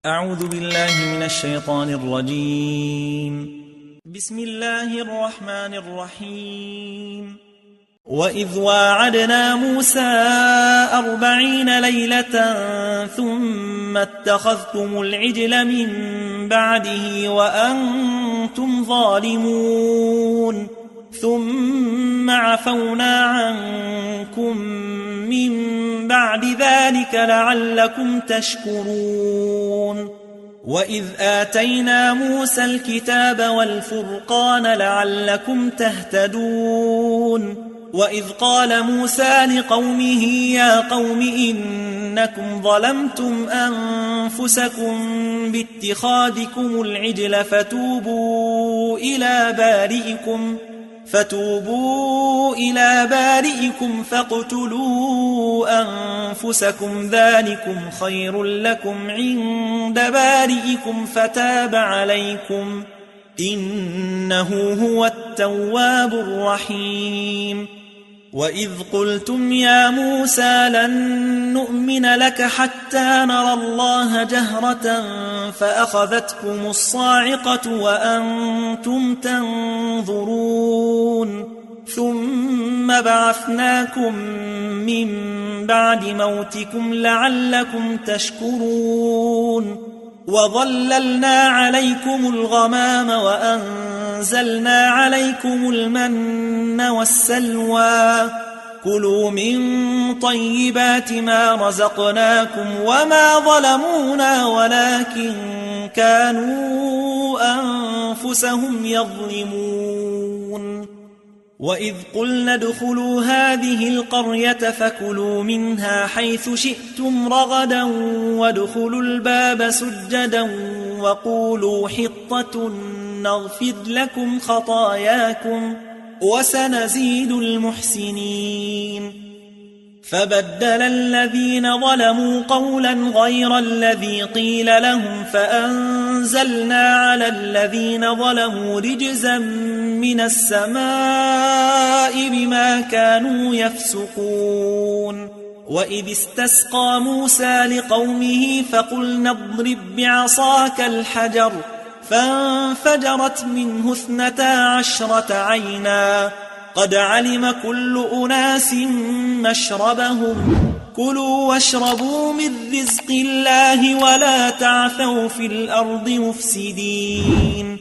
أعوذ بالله من الشيطان الرجيم. بسم الله الرحمن الرحيم. وإذ واعدنا موسى 40 ليلة ثم اتخذتم العجل من بعده وأنتم ظالمون ثم عفونا عنكم من بعد ذلك لعلكم تشكرون. وإذ آتينا موسى الكتاب والفرقان لعلكم تهتدون. وإذ قال موسى لقومه يا قوم إنكم ظلمتم أنفسكم باتخاذكم العجل فتوبوا إلى بارئكم فاقتلوا أنفسكم ذلكم خير لكم عند بارئكم فتاب عليكم إنه هو التواب الرحيم. وإذ قلتم يا موسى لن نؤمن لك حتى نرى الله جهرة فأخذتكم الصاعقة وأنتم تنظرون ثم بعثناكم من بعد موتكم لعلكم تشكرون. وظللنا عليكم الغمام وأنزلنا عليكم المن والسلوى كلوا من طيبات ما رزقناكم وما ظلمونا ولكن كانوا أنفسهم يظلمون. وإذ قلنا ادخلوا هذه القرية فكلوا منها حيث شئتم رغدا وادخلوا الباب سجدا وقولوا حطة نغفر لكم خطاياكم وسنزيد المحسنين. فبدل الذين ظلموا قولا غير الذي قيل لهم فأنزلنا على الذين ظلموا رجزا من السماء بما كانوا يفسقون. وإذ استسقى موسى لقومه فقلنا اضرب بعصاك الحجر فانفجرت منه 12 عينا قد علم كل أناس مشربهم كلوا واشربوا من رزق الله ولا تعثوا في الأرض مفسدين.